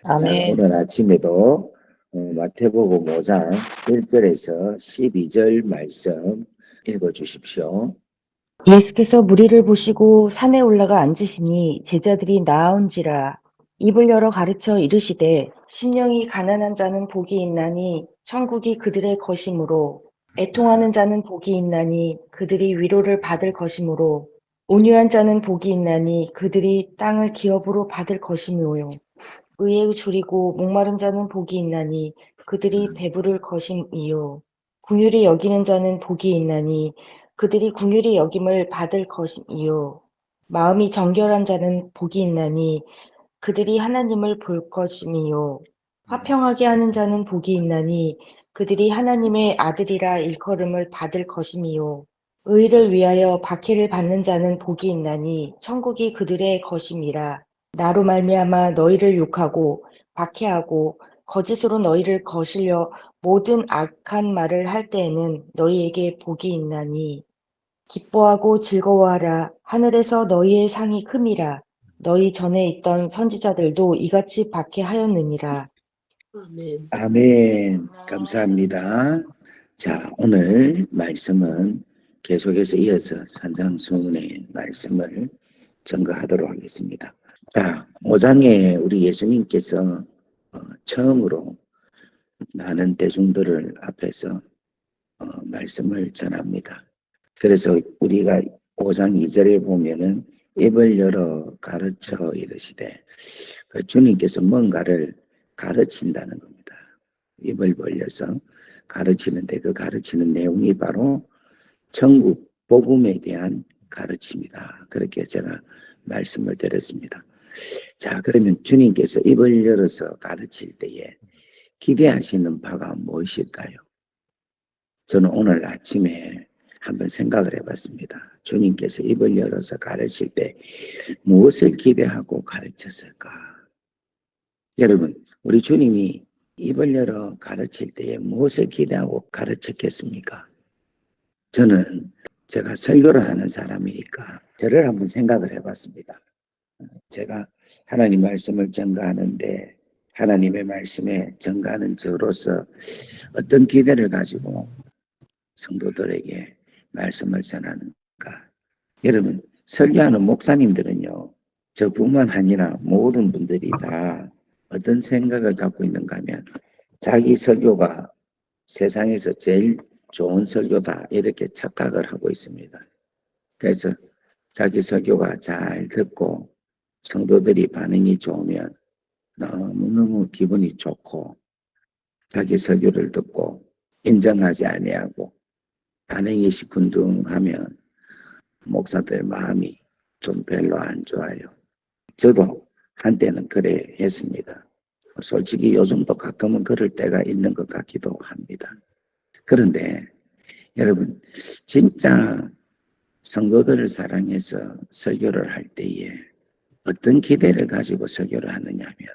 자, 아멘. 오늘 아침에도 마태복음 5장 1절에서 12절 말씀 읽어주십시오. 예수께서 무리를 보시고 산에 올라가 앉으시니 제자들이 나아온지라. 입을 열어 가르쳐 이르시되 심령이 가난한 자는 복이 있나니 천국이 그들의 것이므로, 애통하는 자는 복이 있나니 그들이 위로를 받을 것이므로, 온유한 자는 복이 있나니 그들이 땅을 기업으로 받을 것이므요, 의에 줄이고 목마른 자는 복이 있나니 그들이 배부를 것임이요, 긍휼히 여기는 자는 복이 있나니 그들이 긍휼히 여김을 받을 것임이요, 마음이 정결한 자는 복이 있나니 그들이 하나님을 볼 것임이요, 화평하게 하는 자는 복이 있나니 그들이 하나님의 아들이라 일컬음을 받을 것임이요, 의를 위하여 박해를 받는 자는 복이 있나니 천국이 그들의 것임이라. 나로 말미암아 너희를 욕하고 박해하고 거짓으로 너희를 거슬려 모든 악한 말을 할 때에는 너희에게 복이 있나니 기뻐하고 즐거워하라. 하늘에서 너희의 상이 큼이라. 너희 전에 있던 선지자들도 이같이 박해하였느니라. 아멘. 아멘. 감사합니다. 자, 오늘 말씀은 계속해서 이어서 산상수훈의 말씀을 전가하도록 하겠습니다. 자, 5장에 우리 예수님께서 처음으로 많은 대중들을 앞에서 말씀을 전합니다. 그래서 우리가 5장 2절에 보면은 입을 열어 가르쳐 이르시되, 그 주님께서 뭔가를 가르친다는 겁니다. 입을 벌려서 가르치는데 그 가르치는 내용이 바로 천국 복음에 대한 가르침이다. 그렇게 제가 말씀을 드렸습니다. 자, 그러면 주님께서 입을 열어서 가르칠 때에 기대하시는 바가 무엇일까요? 저는 오늘 아침에 한번 생각을 해봤습니다. 주님께서 입을 열어서 가르칠 때 무엇을 기대하고 가르쳤을까? 여러분, 우리 주님이 입을 열어 가르칠 때에 무엇을 기대하고 가르쳤겠습니까? 저는 제가 설교를 하는 사람이니까 저를 한번 생각을 해봤습니다. 제가 하나님 말씀을 전가하는데 하나님의 말씀에 전가하는 저로서 어떤 기대를 가지고 성도들에게 말씀을 전하는가. 여러분, 설교하는 목사님들은요, 저뿐만 아니라 모든 분들이 다 어떤 생각을 갖고 있는가 하면 자기 설교가 세상에서 제일 좋은 설교다 이렇게 착각을 하고 있습니다. 그래서 자기 설교가 잘 듣고 성도들이 반응이 좋으면 너무너무 기분이 좋고, 자기 설교를 듣고 인정하지 아니하고 반응이 시큰둥하면 목사들 마음이 좀 별로 안 좋아요. 저도 한때는 그래 했습니다. 솔직히 요즘도 가끔은 그럴 때가 있는 것 같기도 합니다. 그런데 여러분, 진짜 성도들을 사랑해서 설교를 할 때에 어떤 기대를 가지고 설교를 하느냐 하면,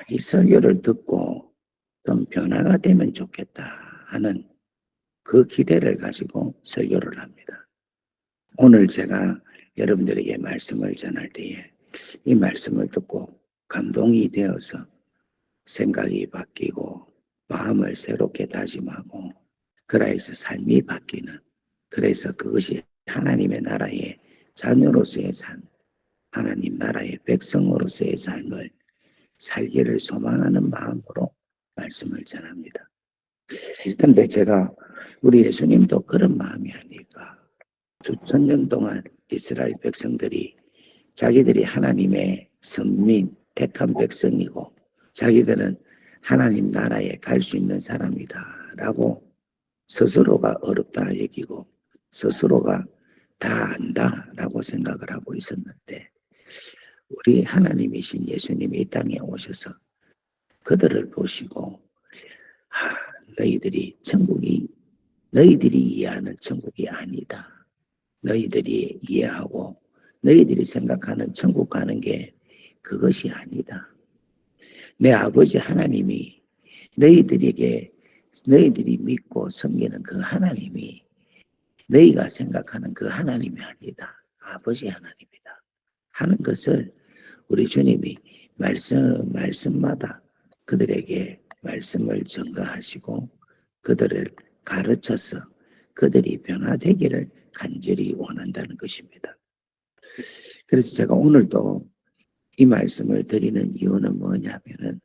이 설교를 듣고 좀 변화가 되면 좋겠다 하는 그 기대를 가지고 설교를 합니다. 오늘 제가 여러분들에게 말씀을 전할 때에 이 말씀을 듣고 감동이 되어서 생각이 바뀌고 마음을 새롭게 다짐하고 그래서 삶이 바뀌는, 그래서 그것이 하나님의 나라의 자녀로서의 삶, 하나님 나라의 백성으로서의 삶을 살기를 소망하는 마음으로 말씀을 전합니다. 그런데 제가 우리 예수님도 그런 마음이 아닐까. 수천 년 동안 이스라엘 백성들이 자기들이 하나님의 선민, 택한 백성이고 자기들은 하나님 나라에 갈 수 있는 사람이다 라고 스스로가 어렵다 여기고 스스로가 다 안다 라고 생각을 하고 있었는데, 우리 하나님이신 예수님이 이 땅에 오셔서 그들을 보시고, 너희들이 천국이 너희들이 이해하는 천국이 아니다. 너희들이 이해하고 너희들이 생각하는 천국 가는 게 그것이 아니다. 내 아버지 하나님이 너희들에게, 너희들이 믿고 섬기는 그 하나님이 너희가 생각하는 그 하나님이 아니다. 아버지 하나님이다 하는 것을 우리 주님이 말씀마다 그들에게 말씀을 전가하시고 그들을 가르쳐서 그들이 변화되기를 간절히 원한다는 것입니다. 그래서 제가 오늘도 이 말씀을 드리는 이유는 뭐냐면은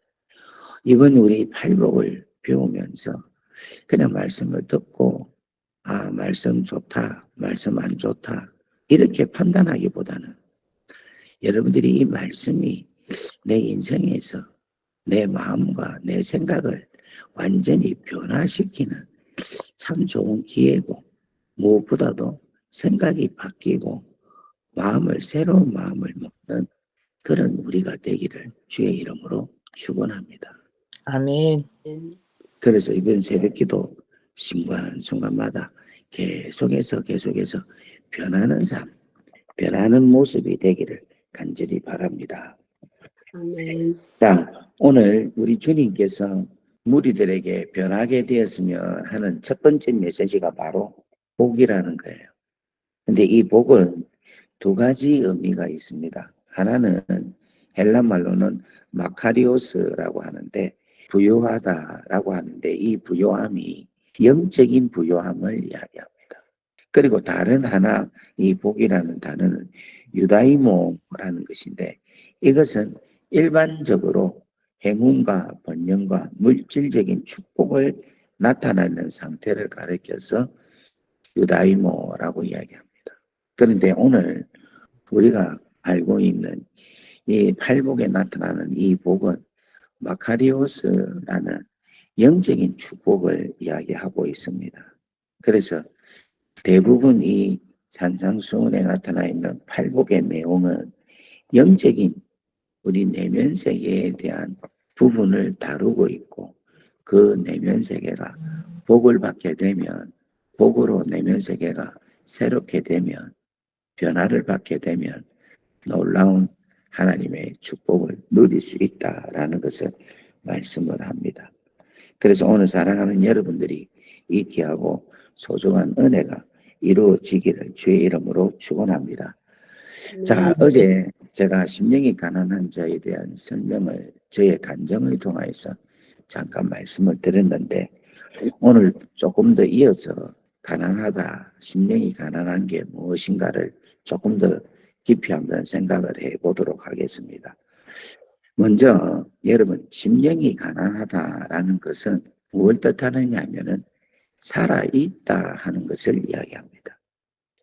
이번 우리 팔복을 배우면서 그냥 말씀을 듣고 말씀 좋다, 말씀 안 좋다 이렇게 판단하기보다는 여러분들이 이 말씀이 내 인생에서 내 마음과 내 생각을 완전히 변화시키는 참 좋은 기회고 무엇보다도 생각이 바뀌고 새로운 마음을 먹는 그런 우리가 되기를 주의 이름으로 축원합니다. 아멘. 그래서 이번 새벽기도 순간순간마다 계속해서 변하는 삶, 변하는 모습이 되기를 간절히 바랍니다. 아멘. 자, 오늘 우리 주님께서 무리들에게 변하게 되었으면 하는 첫 번째 메시지가 바로 복이라는 거예요. 근데 이 복은 두 가지 의미가 있습니다. 하나는 헬라 말로는 마카리오스라고 하는데 부요하다라고 하는데 이 부요함이 영적인 부요함을 이야기합니다. 그리고 다른 하나 이 복이라는 단어는 유다이모라는 것인데 이것은 일반적으로 행운과 번영과 물질적인 축복을 나타내는 상태를 가리켜서 유다이모라고 이야기합니다. 그런데 오늘 우리가 알고 있는 이 팔복에 나타나는 이 복은 마카리오스라는 영적인 축복을 이야기하고 있습니다. 그래서 대부분 이 산상수훈에 나타나 있는 팔복의 내용은 영적인 우리 내면 세계에 대한 부분을 다루고 있고 그 내면 세계가 복을 받게 되면 복으로 내면 세계가 새롭게 되면 변화를 받게 되면 놀라운 하나님의 축복을 누릴 수 있다라는 것을 말씀을 합니다. 그래서 오늘 사랑하는 여러분들이 이 귀하고 소중한 은혜가 이루어지기를 주의 이름으로 축원합니다. 자, 어제 제가 심령이 가난한 자에 대한 설명을 저의 간증을 통해서 잠깐 말씀을 드렸는데 오늘 조금 더 이어서 가난하다, 심령이 가난한 게 무엇인가를 조금 더 깊이 한번 생각을 해보도록 하겠습니다. 먼저 여러분 심령이 가난하다라는 것은 무엇을 뜻하느냐 하면은 살아있다 하는 것을 이야기합니다.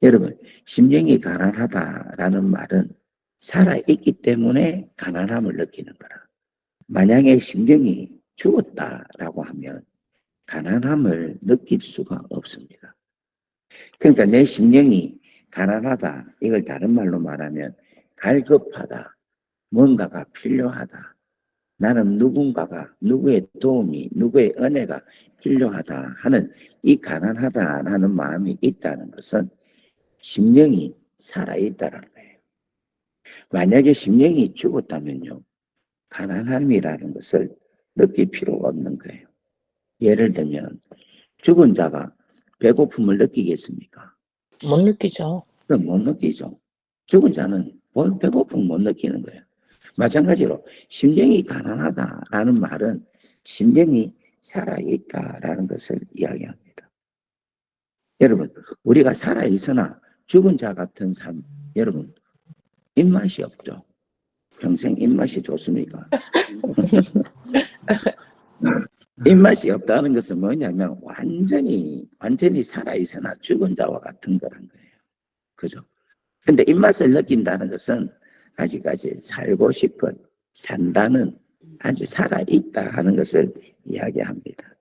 여러분 심령이 가난하다라는 말은 살아있기 때문에 가난함을 느끼는 거라. 만약에 심령이 죽었다라고 하면 가난함을 느낄 수가 없습니다. 그러니까 내 심령이 가난하다 이걸 다른 말로 말하면 갈급하다, 뭔가가 필요하다, 나는 누구의 도움이 누구의 은혜가 필요하다 하는 이 가난하다라는 마음이 있다는 것은 심령이 살아있다는 거예요. 만약에 심령이 죽었다면요 가난함이라는 것을 느낄 필요가 없는 거예요. 예를 들면 죽은 자가 배고픔을 느끼겠습니까? 못 느끼죠. 그럼 못 느끼죠. 죽은 자는 배고픔을 못 느끼는 거예요. 마찬가지로 심령이 가난하다라는 말은 심령이 살아있다라는 것을 이야기합니다. 여러분 우리가 살아있으나 죽은 자 같은 삶 여러분 입맛이 없죠. 평생 입맛이 좋습니까? 입맛이 없다는 것은 뭐냐면 완전히 살아있으나 죽은 자와 같은 거란 거예요. 그죠? 근데 입맛을 느낀다는 것은 아직까지 살고 싶은 산다는 아직 살아있다 하는 것을 이야기합니다.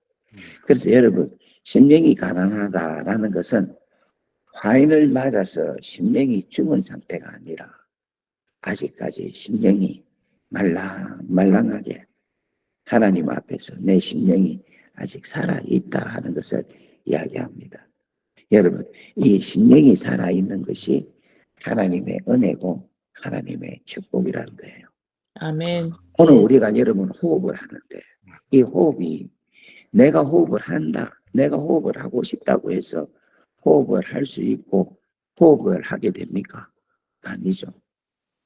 그래서 여러분 심령이 가난하다라는 것은 화인을 맞아서 심령이 죽은 상태가 아니라 아직까지 심령이 말랑하게 하나님 앞에서 내 심령이 아직 살아있다 하는 것을 이야기합니다. 여러분 이 심령이 살아있는 것이 하나님의 은혜고 하나님의 축복이라는 거예요. 아멘. 오늘 우리가 여러분 호흡을 하는데 이 호흡이 내가 호흡을 한다, 내가 호흡을 하고 싶다고 해서 호흡을 할 수 있고 호흡을 하게 됩니까? 아니죠.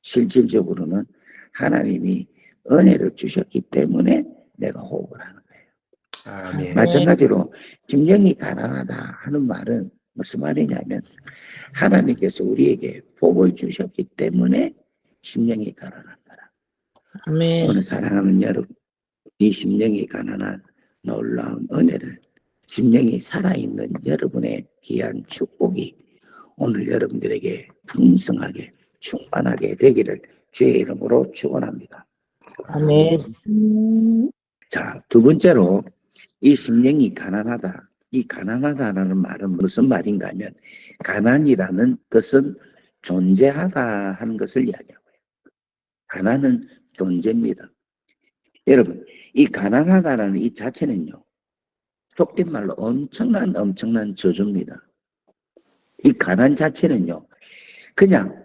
실질적으로는 하나님이 은혜를 주셨기 때문에 내가 호흡을 하는 거예요. 아멘. 마찬가지로 심령이 가난하다 하는 말은 무슨 말이냐면 하나님께서 우리에게 복을 주셨기 때문에 심령이 가난한 거라. 아멘. 오늘 사랑하는 여러분, 이 심령이 가난한 놀라운 은혜를 심령이 살아있는 여러분의 귀한 축복이 오늘 여러분들에게 풍성하게 충만하게 되기를 주의 이름으로 축원합니다. 아멘. 자, 두 번째로 이 심령이 가난하다. 이 가난하다라는 말은 무슨 말인가 하면 가난이라는 것은 존재하다 하는 것을 이야기하고요. 가난은 존재입니다. 여러분, 이 가난하다라는 이 자체는요. 속된 말로 엄청난 저주입니다. 이 가난 자체는요. 그냥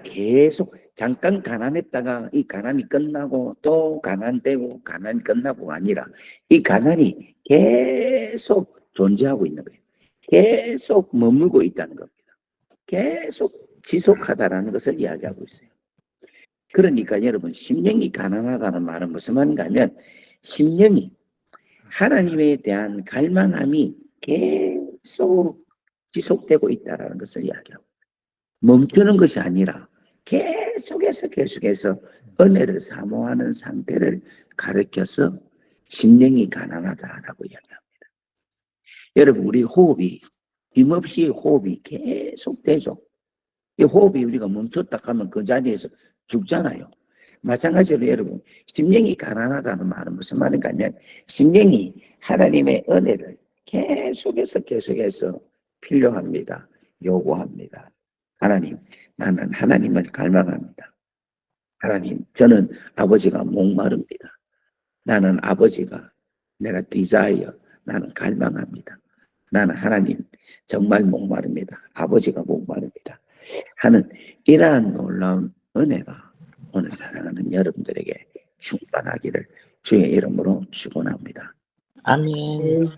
계속 잠깐 가난했다가 이 가난이 끝나고 또 가난되고 가난이 끝나고가 아니라 이 가난이 계속 존재하고 있는 거예요. 계속 머물고 있다는 겁니다. 계속 지속하다라는 것을 이야기하고 있어요. 그러니까 여러분 심령이 가난하다는 말은 무슨 말인가 하면 심령이 하나님에 대한 갈망함이 계속 지속되고 있다는 것을 이야기하고 멈추는 것이 아니라 계속해서 은혜를 사모하는 상태를 가르쳐서 심령이 가난하다라고 이야기합니다. 여러분 우리 호흡이 힘없이 호흡이 계속되죠. 이 호흡이 우리가 멈췄다 하면 그 자리에서 죽잖아요. 마찬가지로 여러분 심령이 가난하다는 말은 무슨 말인가 하면 심령이 하나님의 은혜를 계속해서 필요합니다. 요구합니다. 하나님, 나는 하나님을 갈망합니다. 하나님, 저는 아버지가 목마릅니다. 나는 아버지가 내가 디자이어, 나는 갈망합니다. 나는 하나님 정말 목마릅니다. 아버지가 목마릅니다. 하는 이러한 놀라운 은혜가 오늘 사랑하는 여러분들에게 충만하기를 주의 이름으로 축원합니다. 아멘.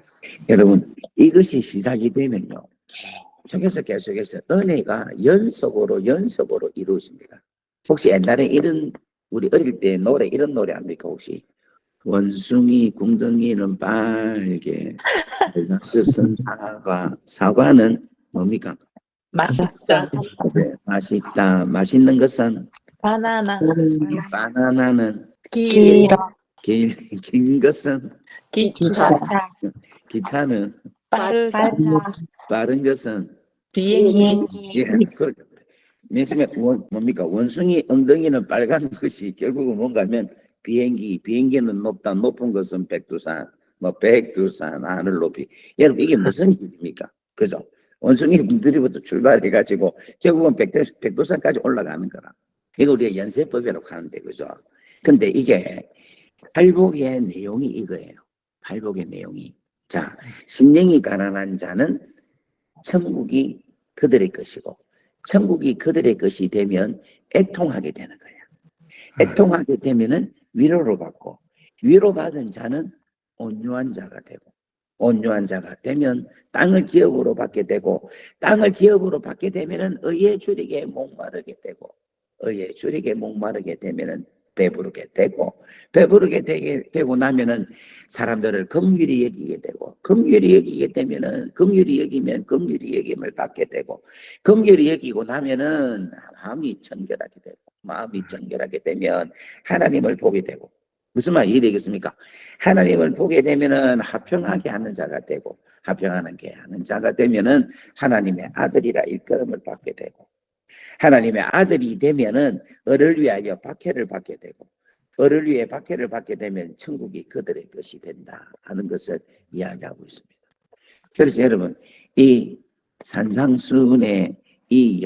여러분 이것이 시작이 되면요 계속해서 은혜가 연속으로 이루어집니다. 혹시 옛날에 이런 우리 어릴 때 노래 이런 노래 압니까 혹시? 원숭이 궁둥이는 빨개 뜻은 사과는 뭡니까? 맛있다. 네, 맛있다. 맛있는 것은 바나나. 바나나는 길어. 긴 것은 기차. 기차는 빠르다. 빠른 것은 비행기. 예, 그렇죠. 맨 처음에 뭡니까? 원숭이 엉덩이는 빨간 것이 결국은 뭔가 하면 비행기는 높다. 높은 것은 백두산, 백두산 하늘 높이. 여러분 이게 무슨 일입니까? 그죠? 원숭이 엉덩이부터 출발해가지고 결국은 백두산까지 올라가는 거라. 이거 우리가 연세법이라고 하는데 그죠? 근데 이게 팔복의 내용이 이거예요. 팔복의 내용이. 자, 심령이 가난한 자는 천국이 그들의 것이고 천국이 그들의 것이 되면 애통하게 되는 거예요. 애통하게 되면은 위로를 받고 위로받은 자는 온유한 자가 되고 온유한 자가 되면 땅을 기업으로 받게 되고 땅을 기업으로 받게 되면은 의에 줄이게 목마르게 되고 의에 줄이게 목마르게 되면은 배부르게 되고 나면은 사람들을 긍휼히 여기게 되고 긍휼히 여기게 되면은 긍휼히 여기면 긍휼히 여김을 받게 되고 긍휼히 여기고 나면은 마음이 정결하게 되면 하나님을 보게 되고 무슨 말이 되겠습니까? 하나님을 보게 되면은 화평하게 하는 자가 되고 화평하게 하는 자가 되면은 하나님의 아들이라 일컬음을 받게 되고 하나님의 아들이 되면은 을을 위하여 박해를 받게 되고 을을 위해 박해를 받게 되면 천국이 그들의 것이 된다 하는 것을 이야기하고 있습니다. 그래서 여러분 이 산상수훈의 이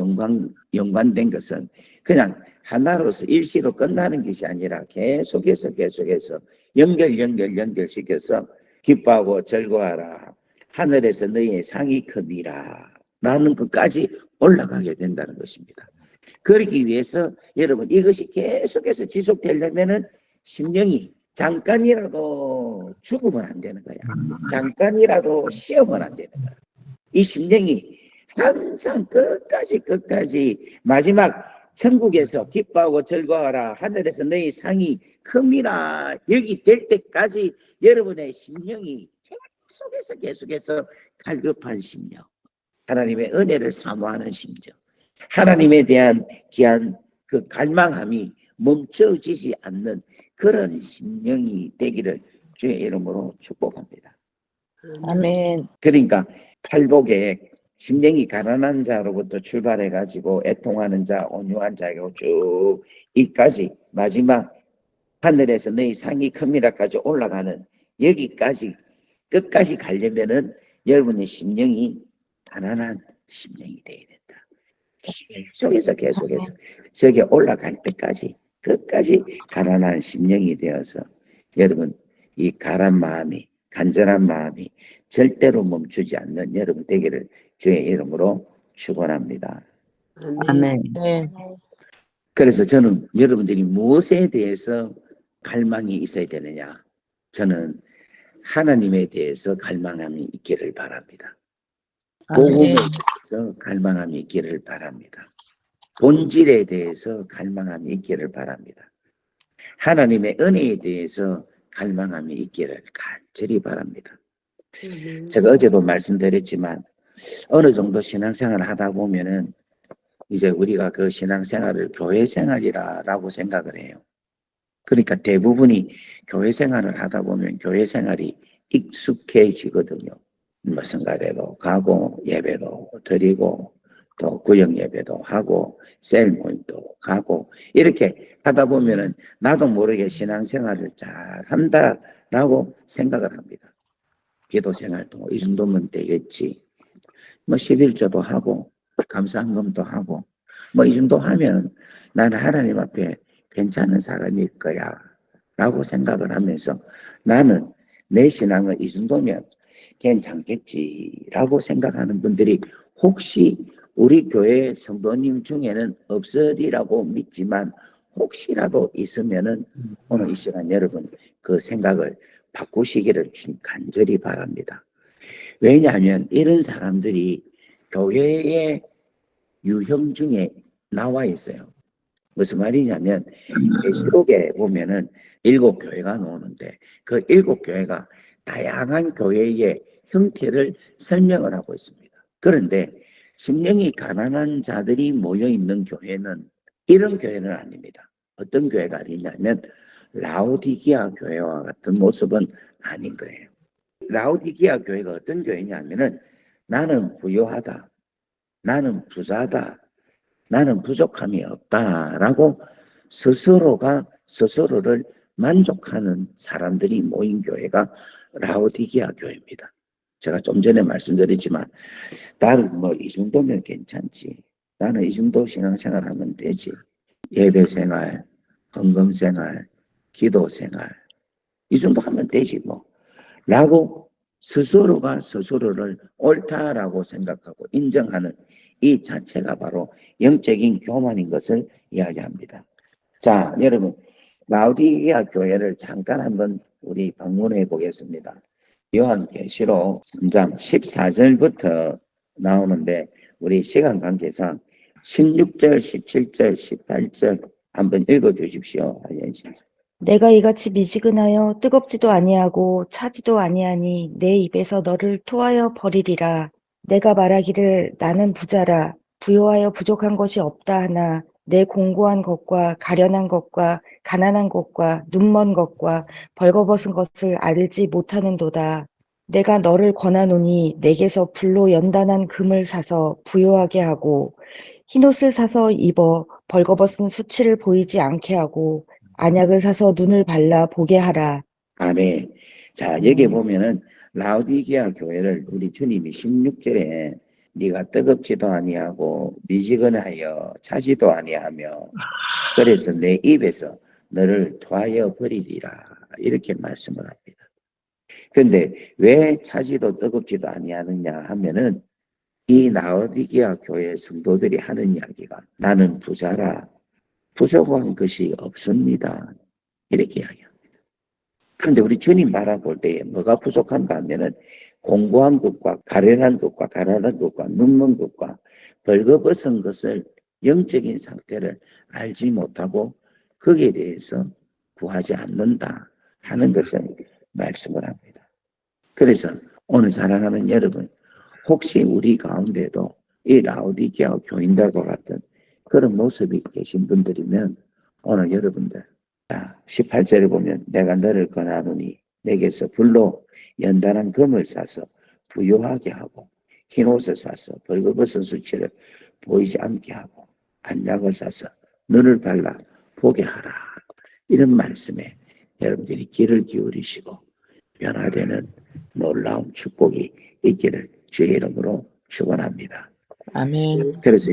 연관된 것은 그냥 하나로서 일시로 끝나는 것이 아니라 계속해서 연결시켜서 기뻐하고 즐거워하라 하늘에서 너희의 상이 크니라 라는 것까지 올라가게 된다는 것입니다. 그러기 위해서 여러분 이것이 계속해서 지속되려면은 심령이 잠깐이라도 죽으면 안 되는 거야. 잠깐이라도 쉬어면 안 되는 거야. 이 심령이 항상 끝까지 마지막 천국에서 기뻐하고 즐거워하라. 하늘에서 너희 상이 큼이라. 여기 될 때까지 여러분의 심령이 계속해서 갈급한 심령, 하나님의 은혜를 사모하는 심정, 하나님에 대한 귀한 그 갈망함이 멈춰지지 않는 그런 심령이 되기를 주의 이름으로 축복합니다. 아멘. 그러니까 팔복에 심령이 가난한 자로부터 출발해 가지고 애통하는 자, 온유한 자고 쭉 이까지 마지막 하늘에서 너희 상이 큽니다까지 올라가는 여기까지 끝까지 가려면은 여러분의 심령이 가난한 심령이 되어야 된다. 계속해서 저기 올라갈 때까지 끝까지 가난한 심령이 되어서 여러분 이 가란 마음이 간절한 마음이 절대로 멈추지 않는 여러분 되기를 주의 이름으로 축원합니다. 아멘. 네. 그래서 저는 여러분들이 무엇에 대해서 갈망이 있어야 되느냐? 저는 하나님에 대해서 갈망함이 있기를 바랍니다. 복음에 대해서 갈망함이 있기를 바랍니다. 본질에 대해서 갈망함이 있기를 바랍니다. 하나님의 은혜에 대해서 갈망함이 있기를 간절히 바랍니다. 제가 어제도 말씀드렸지만 어느 정도 신앙생활을 하다 보면은 이제 우리가 그 신앙생활을 교회 생활이라고 생각을 해요. 그러니까 대부분이 교회 생활을 하다 보면 교회 생활이 익숙해지거든요. 뭐 성가대도 가고 예배도 드리고 또 구역 예배도 하고 셀 모임도 가고 이렇게 하다 보면은 나도 모르게 신앙생활을 잘 한다라고 생각을 합니다. 기도 생활도 이 정도면 되겠지. 뭐 11조도 하고 감사헌금도 하고 뭐 이 정도 하면 나는 하나님 앞에 괜찮은 사람일 거야 라고 생각을 하면서 나는 내 신앙은 이 정도면 괜찮겠지라고 생각하는 분들이 혹시 우리 교회 성도님 중에는 없으리라고 믿지만 혹시라도 있으면은 오늘 이 시간 여러분 그 생각을 바꾸시기를 간절히 바랍니다. 왜냐하면 이런 사람들이 교회의 유형 중에 나와 있어요. 무슨 말이냐면 계시록에 보면은 7교회가 나오는데 그 7교회가 다양한 교회의 형태를 설명을 하고 있습니다. 그런데 심령이 가난한 자들이 모여 있는 교회는 이런 교회는 아닙니다. 어떤 교회가 아니냐면 라오디기아 교회와 같은 모습은 아닌 거예요. 라오디기아 교회가 어떤 교회냐면은 나는 부유하다, 나는 부자다, 나는 부족함이 없다라고 스스로가 스스로를 만족하는 사람들이 모인 교회가 라오디기아 교회입니다. 제가 좀 전에 말씀드렸지만 나는 뭐 이 정도면 괜찮지. 나는 이 정도 신앙생활 하면 되지. 예배생활, 헌금생활, 기도생활 이 정도 하면 되지 뭐 라고 스스로가 스스로를 옳다라고 생각하고 인정하는 이 자체가 바로 영적인 교만인 것을 이야기합니다. 자, 여러분 라오디게아 교회를 잠깐 한번 우리 방문해 보겠습니다. 요한계시록 3장 14절부터 나오는데 우리 시간 관계상 16절, 17절, 18절 한번 읽어 주십시오. 내가 이같이 미지근하여 뜨겁지도 아니하고 차지도 아니하니 내 입에서 너를 토하여 버리리라. 내가 말하기를 나는 부자라 부요하여 부족한 것이 없다 하나 내 공고한 것과 가련한 것과 가난한 것과 눈먼 것과 벌거벗은 것을 알지 못하는도다. 내가 너를 권하노니 내게서 불로 연단한 금을 사서 부요하게 하고 흰옷을 사서 입어 벌거벗은 수치를 보이지 않게 하고 안약을 사서 눈을 발라 보게 하라. 아멘. 자, 여기 보면은 라오디게아 교회를 우리 주님이 16절에 네가 뜨겁지도 아니하고 미지근하여 차지도 아니하며 그래서 내 입에서 너를 토하여 버리리라 이렇게 말씀을 합니다. 그런데 왜 차지도 뜨겁지도 아니하느냐 하면은 이 라오디게아 교회 성도들이 하는 이야기가 나는 부자라 부족한 것이 없습니다 이렇게 이야기합니다. 그런데 우리 주님 바라볼 때에 뭐가 부족한가 하면은 공고한 것과 가련한 것과 가난한 것과 눈먼 것과 벌거벗은 것을 영적인 상태를 알지 못하고 거기에 대해서 구하지 않는다 하는 것을 말씀을 합니다. 그래서 오늘 사랑하는 여러분, 혹시 우리 가운데도 이 라오디게아 교인들과 같은 그런 모습이 계신 분들이면 오늘 여러분들 18절에 보면 내가 너를 권하노니 내게서 불로 연단한 금을 사서 부요하게 하고 흰 옷을 사서 벌거벗은 수치를 보이지 않게 하고 안약을 사서 너를 발라 보게 하라. 이런 말씀에 여러분들이 귀를 기울이시고 변화되는 놀라운 축복이 있기를 주의 이름으로 축원합니다. 아멘. 그래서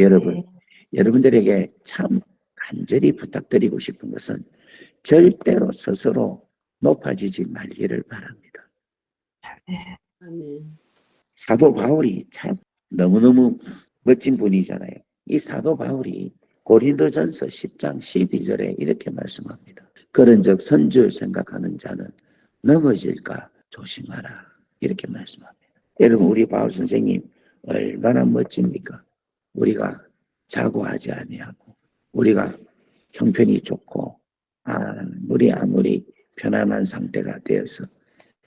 여러분들에게 참 간절히 부탁드리고 싶은 것은 절대로 스스로 높아지지 말기를 바랍니다. 아멘. 사도 바울이 참 너무너무 멋진 분이잖아요. 이 사도 바울이 고린도전서 10장 12절에 이렇게 말씀합니다. 그런즉 선줄 생각하는 자는 넘어질까 조심하라. 이렇게 말씀합니다. 여러분, 우리 바울 선생님 얼마나 멋집니까? 우리가 자고하지 아니하고 우리가 형편이 좋고 아무리 편안한 상태가 되어서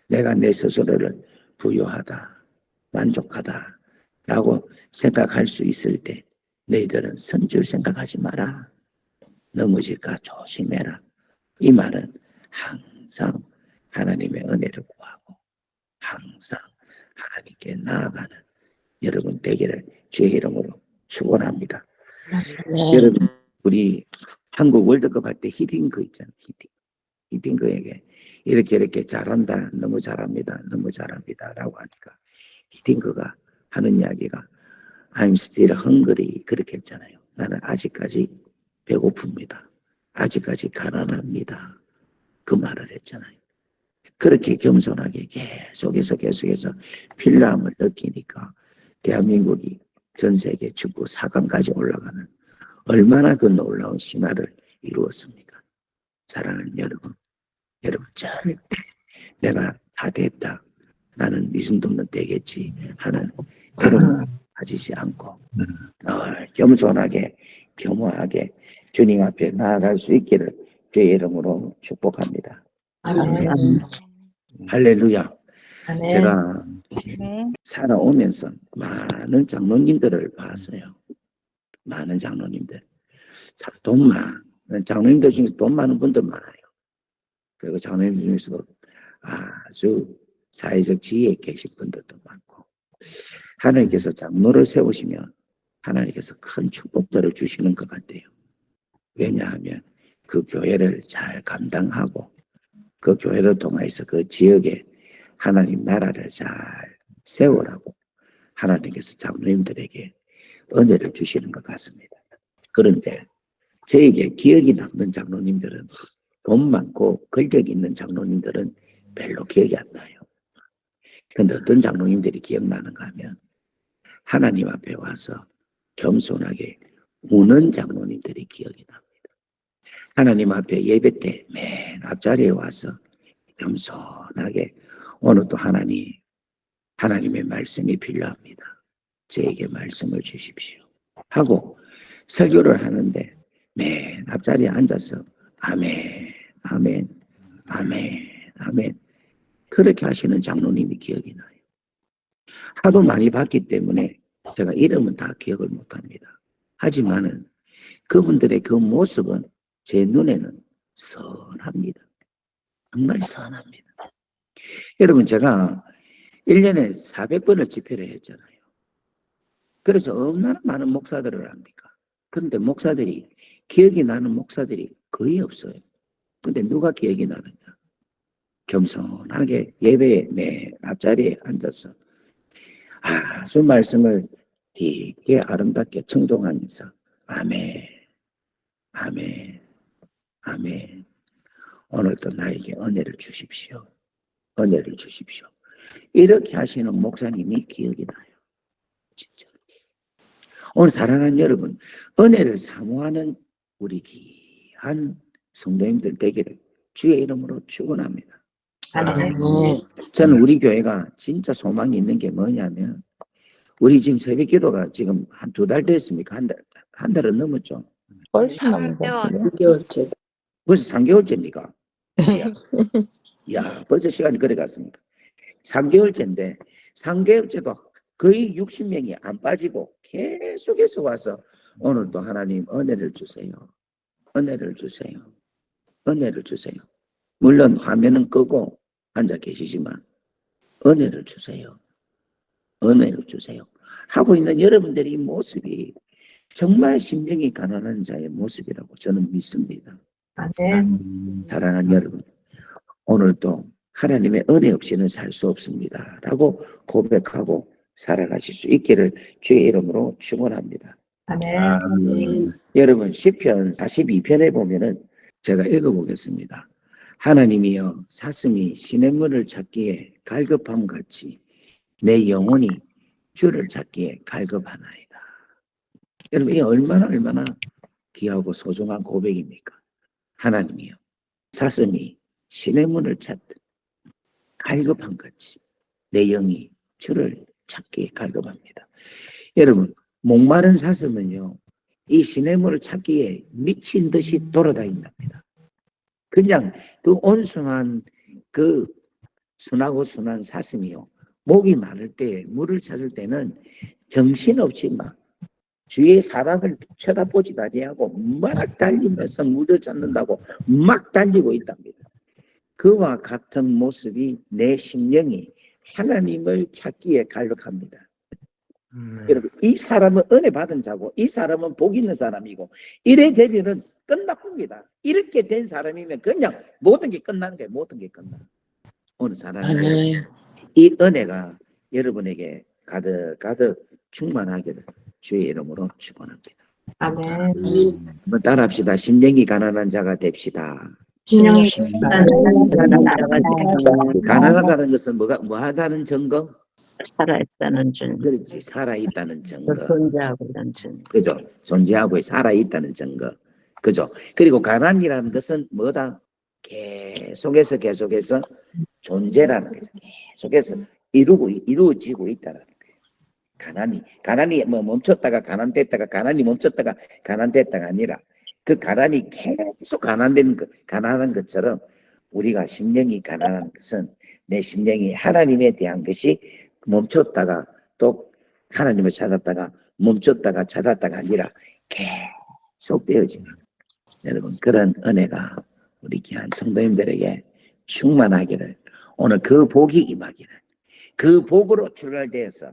내가 내 스스로를 부유하다, 만족하다 라고 생각할 수 있을 때 너희들은 선줄 생각하지 마라. 넘어질까 조심해라. 이 말은 항상 하나님의 은혜를 구하고 항상 하나님께 나아가는 여러분 되기를 주의 이름으로 축원합니다. 네. 여러분, 우리 한국 월드컵 할 때 히딩크 있잖아요. 히딩크에게 이렇게 잘한다, 너무 잘합니다 라고 하니까 히딩크가 하는 이야기가 I'm still hungry 그렇게 했잖아요. 나는 아직까지 배고픕니다. 아직까지 가난합니다. 그 말을 했잖아요. 그렇게 겸손하게 계속해서 필요함을 느끼니까 대한민국이 전 세계 축구 4강까지 올라가는 얼마나 그 놀라운 신화를 이루었습니까? 사랑하는 여러분 절대 내가 다 됐다, 나는 이 정도면 되겠지 하는 그런 가지지 않고 늘 겸손하게 겸허하게 주님 앞에 나아갈 수 있기를 주의 이름으로 축복합니다. 아멘. 할렐루야. 아멘. 제가 살아오면서 많은 장로님들을 봤어요. 많은 장로님들. 장로님들 중에서 돈 많은 분들 많아요. 그리고 장로님들 중에서 아주 사회적 지위에 계신 분들도 많고, 하나님께서 장로를 세우시면 하나님께서 큰 축복들을 주시는 것 같아요. 왜냐하면 그 교회를 잘 감당하고 그 교회를 통해서 그 지역에 하나님 나라를 잘 세우라고 하나님께서 장로님들에게 은혜를 주시는 것 같습니다. 그런데 저에게 기억이 남는 장로님들은, 돈 많고 권력 있는 장로님들은 별로 기억이 안 나요. 그런데 어떤 장로님들이 기억나는가 하면 하나님 앞에 와서 겸손하게 우는 장로님들이 기억이 납니다. 하나님 앞에 예배 때 맨 앞자리에 와서 겸손하게 오늘 또 하나님의 말씀이 필요합니다. 저에게 말씀을 주십시오 하고 설교를 하는데 맨 앞자리에 앉아서 아멘, 아멘, 아멘, 아멘 그렇게 하시는 장로님이 기억이 나요. 하도 많이 봤기 때문에 제가 이름은 다 기억을 못합니다. 하지만은 그분들의 그 모습은 제 눈에는 선합니다. 정말 선합니다. 여러분, 제가 1년에 400번을 집회를 했잖아요. 그래서 얼마나 많은 목사들을 합니까? 그런데 기억이 나는 목사들이 거의 없어요. 근데 누가 기억이 나느냐? 겸손하게 예배의 맨 앞자리에 앉아서 아주 말씀을 되게 아름답게 청종하면서 아멘, 아멘, 아멘. 오늘도 나에게 은혜를 주십시오. 은혜를 주십시오. 이렇게 하시는 목사님이 기억이 나요. 진짜. 오늘 사랑하는 여러분, 은혜를 사모하는 우리 귀한 성도님들 되기를 주의 이름으로 축원합니다. 아멘. 저는 우리 교회가 진짜 소망이 있는 게 뭐냐면 우리 지금 새벽 기도가 지금 한 2달 됐습니까? 한 달은 넘었죠? 훨씬 넘은 것 같아요. 6개월째. 벌써 3개월째입니까? 야, 벌써 시간이 그래 갔습니까? 3개월째인데 3개월째도 거의 60명이 안 빠지고 계속해서 와서 오늘도 하나님 은혜를 주세요. 은혜를 주세요. 은혜를 주세요. 물론 화면은 끄고 앉아 계시지만 은혜를 주세요. 은혜를 주세요. 하고 있는 여러분들의 이 모습이 정말 심령이 가난한 자의 모습이라고 저는 믿습니다. 사랑하는 여러분, 오늘도 하나님의 은혜 없이는 살 수 없습니다 라고 고백하고 살아가실 수 있기를 주의 이름으로 축원합니다. 아멘. 여러분 시편 42편에 보면은 제가 읽어보겠습니다. 하나님이여 사슴이 시냇물을 찾기에 갈급함 같이 내 영혼이 주를 찾기에 갈급하나이다. 여러분 이 얼마나 귀하고 소중한 고백입니까? 하나님이여 사슴이 시냇물을 찾듯 갈급함 같이 내 영이 주를 찾기에 갈급합니다. 여러분 목마른 사슴은요 이 시냇물을 찾기에 미친 듯이 돌아다닌답니다. 그냥 그 온순한 그 순하고 순한 사슴이요 목이 마를 때 물을 찾을 때는 정신없이 막 주위의 사람을 쳐다보지도 아니하고 막 달리면서 물을 찾는다고 막 달리고 있답니다. 그와 같은 모습이 내 심령이 하나님을 찾기에 갈급합니다. 여러분 이 사람은 은혜 받은 자고 이 사람은 복 있는 사람이고 이래 되면은 끝납니다. 이렇게 된 사람이면 그냥 모든 게 끝나는 거예요. 모든 게 끝나. 오늘 사랑하는 아멘. 이 은혜가 여러분에게 가득 충만하기를 주의 이름으로 축원합니다. 아멘. 한번 따라합시다. 심령이 가난한 자가 됩시다. 신령이 가난하다는 것은 뭐 하다는 증거? 살아있다는 줄. 그렇지. 살아있다는 증거. 존재하고 있다는 증. 그죠? 존재하고 살아있다는 증거. 그죠? 그리고 가난이라는 것은 뭐다? 계속해서 존재라는 거죠. 계속해서 이루어지고 있다는 거예요. 가난이 뭐 멈췄다가 가난됐다가 가난이 멈췄다가 가난됐다가 아니라 그 가난이 계속 가난한 것처럼 우리가 심령이 가난한 것은 내 심령이 하나님에 대한 것이 멈췄다가 또 하나님을 찾았다가 멈췄다가 찾았다가 아니라 계속 되어지는 여러분 그런 은혜가 우리 귀한 성도님들에게 충만하기를 오늘 그 복이 임하기를 그 복으로 출발되어서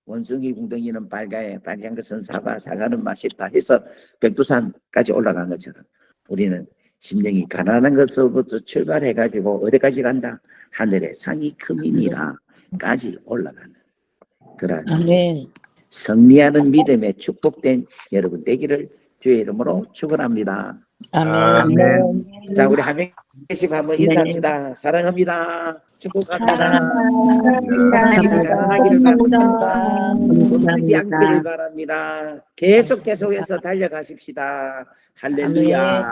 원숭이 궁덩이는 빨간 것은 사과는 맛있다 해서 백두산까지 올라간 것처럼 우리는 심령이 가난한 것으로부터 출발해가지고 어디까지 간다? 하늘의 상이 크미니라까지 올라가는 그런 아멘. 승리하는 믿음에 축복된 여러분 되기를 주의 이름으로 축원합니다. 아멘. 자, 우리 한 명씩 한번 인사합니다. 사랑합니다. 축복합니다. 하나님이 가난하기를 바랍니다. 멈추지 않기를 바랍니다. 계속해서 달려가십시다. 할렐루야.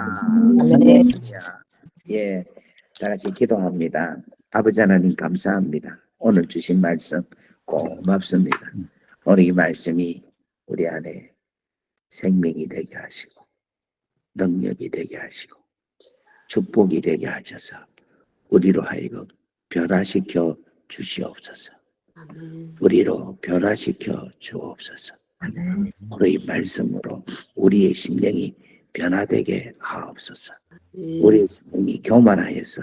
아멘. 예, 다 같이 기도합니다. 아버지 하나님 감사합니다. 오늘 주신 말씀 고맙습니다. 오늘 이 말씀이 우리 안에 생명이 되게 하시고 능력이 되게 하시고 축복이 되게 하셔서 우리로 하여금 변화시켜 주시옵소서. 우리로 변화시켜 주옵소서. 오늘 이 말씀으로 우리의 심령이 변화되게 하옵소서. 우리의 심령이 교만하여서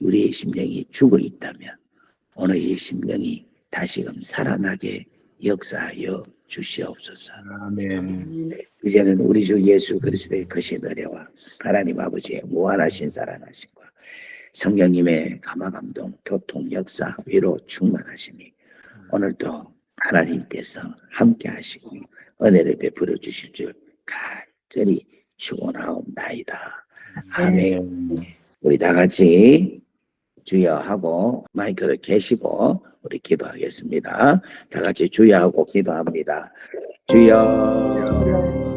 우리의 심령이 죽어 있다면 오늘 이 심령이 다시금 살아나게 역사하여 주시옵소서. 아멘. 이제는 우리 주 예수 그리스도의 크신 은혜와 하나님 아버지의 무한하신 사랑하심과 성령님의 감화감동, 교통, 역사, 위로 충만하심이 오늘도 하나님께서 함께 하시고 은혜를 베풀어 주실 줄 간절히 축원하옵나이다. 아멘. 우리 다 같이 주여 하고 마이크를 켜시고 우리 기도하겠습니다. 다 같이 주여 하고 기도합니다. 주여